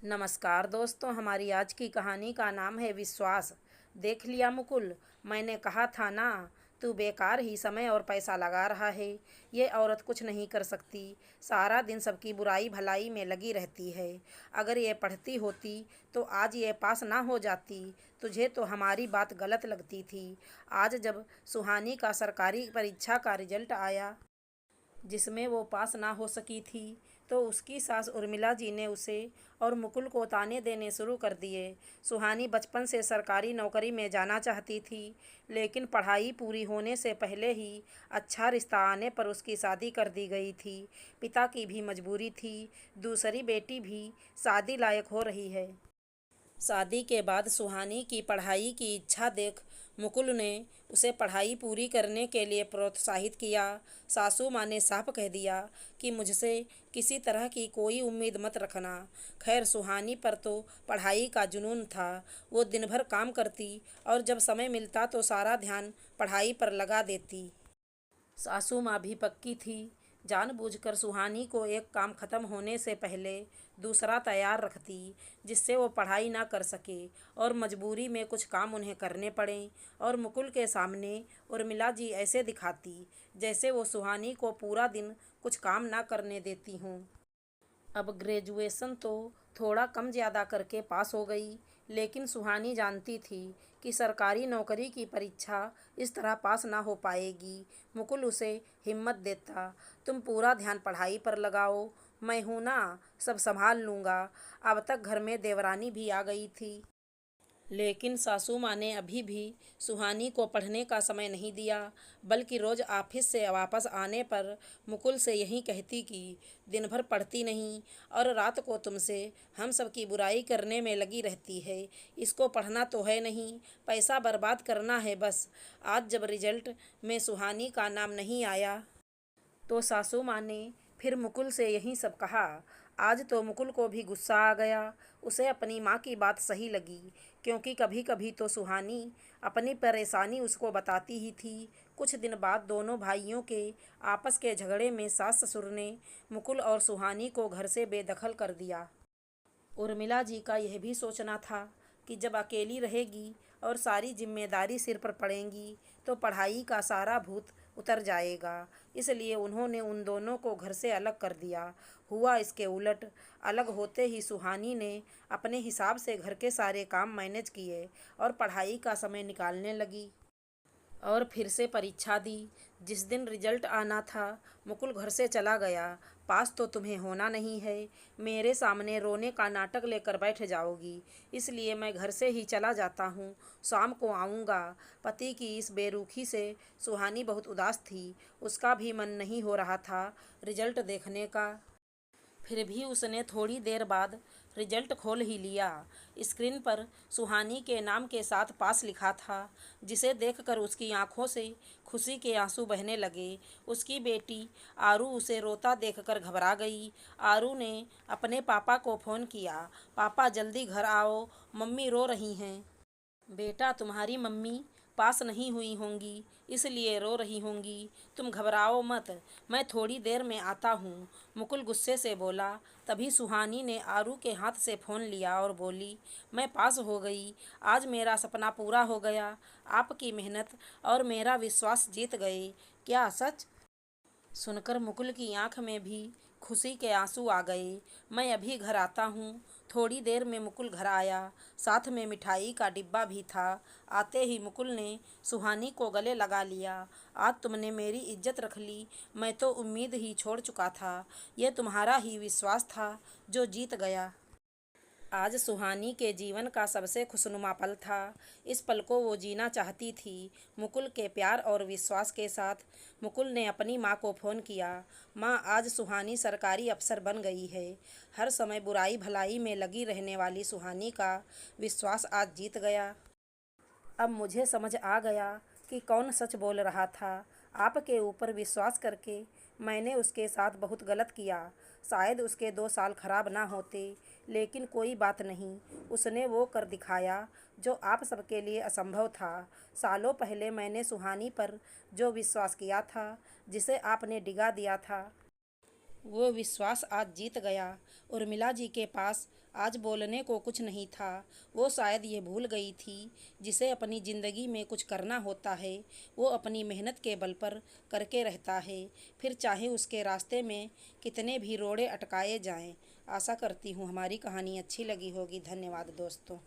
नमस्कार दोस्तों, हमारी आज की कहानी का नाम है विश्वास। देख लिया मुकुल, मैंने कहा था ना, तू बेकार ही समय और पैसा लगा रहा है। ये औरत कुछ नहीं कर सकती, सारा दिन सबकी बुराई भलाई में लगी रहती है। अगर ये पढ़ती होती तो आज ये पास ना हो जाती। तुझे तो हमारी बात गलत लगती थी। आज जब सुहानी का सरकारी परीक्षा का रिजल्ट आया जिसमें वो पास ना हो सकी थी, तो उसकी सास उर्मिला जी ने उसे और मुकुल को ताने देने शुरू कर दिए। सुहानी बचपन से सरकारी नौकरी में जाना चाहती थी, लेकिन पढ़ाई पूरी होने से पहले ही अच्छा रिश्ता आने पर उसकी शादी कर दी गई थी। पिता की भी मजबूरी थी, दूसरी बेटी भी शादी लायक हो रही है। शादी के बाद सुहानी की पढ़ाई की इच्छा देख मुकुल ने उसे पढ़ाई पूरी करने के लिए प्रोत्साहित किया। सासू माँ ने साफ कह दिया कि मुझसे किसी तरह की कोई उम्मीद मत रखना। खैर, सुहानी पर तो पढ़ाई का जुनून था। वो दिन भर काम करती और जब समय मिलता तो सारा ध्यान पढ़ाई पर लगा देती। सासू माँ भी पक्की थी, जानबूझकर सुहानी को एक काम खत्म होने से पहले दूसरा तैयार रखती, जिससे वो पढ़ाई ना कर सके और मजबूरी में कुछ काम उन्हें करने पड़े। और मुकुल के सामने उर्मिला जी ऐसे दिखाती जैसे वो सुहानी को पूरा दिन कुछ काम ना करने देती हों। अब ग्रेजुएशन तो थोड़ा कम ज़्यादा करके पास हो गई, लेकिन सुहानी जानती थी कि सरकारी नौकरी की परीक्षा इस तरह पास ना हो पाएगी। मुकुल उसे हिम्मत देता, तुम पूरा ध्यान पढ़ाई पर लगाओ, मैं हूँ ना, सब संभाल लूँगा। अब तक घर में देवरानी भी आ गई थी, लेकिन सासू माँ ने अभी भी सुहानी को पढ़ने का समय नहीं दिया, बल्कि रोज़ ऑफिस से वापस आने पर मुकुल से यही कहती कि दिन भर पढ़ती नहीं और रात को तुमसे हम सब की बुराई करने में लगी रहती है। इसको पढ़ना तो है नहीं, पैसा बर्बाद करना है बस। आज जब रिजल्ट में सुहानी का नाम नहीं आया तो सासू माँ ने फिर मुकुल से यही सब कहा। आज तो मुकुल को भी गुस्सा आ गया। उसे अपनी माँ की बात सही लगी, क्योंकि कभी कभी तो सुहानी अपनी परेशानी उसको बताती ही थी। कुछ दिन बाद दोनों भाइयों के आपस के झगड़े में सास ससुर ने मुकुल और सुहानी को घर से बेदखल कर दिया। उर्मिला जी का यह भी सोचना था कि जब अकेली रहेगी और सारी जिम्मेदारी सिर पर पड़ेंगी तो पढ़ाई का सारा भूत उतर जाएगा। इसलिए उन्होंने उन दोनों को घर से अलग कर दिया। हुआ इसके उलट, अलग होते ही सुहानी ने अपने हिसाब से घर के सारे काम मैनेज किए और पढ़ाई का समय निकालने लगी। और फिर से परीक्षा दी। जिस दिन रिजल्ट आना था, मुकुल घर से चला गया। पास तो तुम्हें होना नहीं है, मेरे सामने रोने का नाटक लेकर बैठ जाओगी, इसलिए मैं घर से ही चला जाता हूँ, शाम को आऊँगा। पति की इस बेरुखी से सुहानी बहुत उदास थी। उसका भी मन नहीं हो रहा था रिजल्ट देखने का। फिर भी उसने थोड़ी देर बाद रिजल्ट खोल ही लिया। स्क्रीन पर सुहानी के नाम के साथ पास लिखा था, जिसे देखकर उसकी आंखों से खुशी के आंसू बहने लगे। उसकी बेटी आरू उसे रोता देखकर घबरा गई। आरू ने अपने पापा को फ़ोन किया, पापा जल्दी घर आओ, मम्मी रो रही हैं। बेटा, तुम्हारी मम्मी पास नहीं हुई होंगी, इसलिए रो रही होंगी, तुम घबराओ मत, मैं थोड़ी देर में आता हूँ, मुकुल गुस्से से बोला। तभी सुहानी ने आरू के हाथ से फ़ोन लिया और बोली, मैं पास हो गई, आज मेरा सपना पूरा हो गया, आपकी मेहनत और मेरा विश्वास जीत गए। क्या सच? सुनकर मुकुल की आंख में भी खुशी के आंसू आ गए। मैं अभी घर आता हूँ। थोड़ी देर में मुकुल घर आया, साथ में मिठाई का डिब्बा भी था। आते ही मुकुल ने सुहानी को गले लगा लिया। आज तुमने मेरी इज्जत रख ली, मैं तो उम्मीद ही छोड़ चुका था, यह तुम्हारा ही विश्वास था जो जीत गया। आज सुहानी के जीवन का सबसे खुशनुमा पल था। इस पल को वो जीना चाहती थी, मुकुल के प्यार और विश्वास के साथ। मुकुल ने अपनी माँ को फ़ोन किया, माँ, आज सुहानी सरकारी अफसर बन गई है। हर समय बुराई भलाई में लगी रहने वाली सुहानी का विश्वास आज जीत गया। अब मुझे समझ आ गया कि कौन सच बोल रहा था। आपके ऊपर विश्वास करके मैंने उसके साथ बहुत गलत किया। शायद उसके 2 साल खराब ना होते, लेकिन कोई बात नहीं, उसने वो कर दिखाया जो आप सबके लिए असंभव था। सालों पहले मैंने सुहानी पर जो विश्वास किया था, जिसे आपने डिगा दिया था, वो विश्वास आज जीत गया। उर्मिला जी के पास आज बोलने को कुछ नहीं था। वो शायद ये भूल गई थी, जिसे अपनी ज़िंदगी में कुछ करना होता है वो अपनी मेहनत के बल पर करके रहता है, फिर चाहे उसके रास्ते में कितने भी रोड़े अटकाए जाएं। आशा करती हूँ हमारी कहानी अच्छी लगी होगी। धन्यवाद दोस्तों।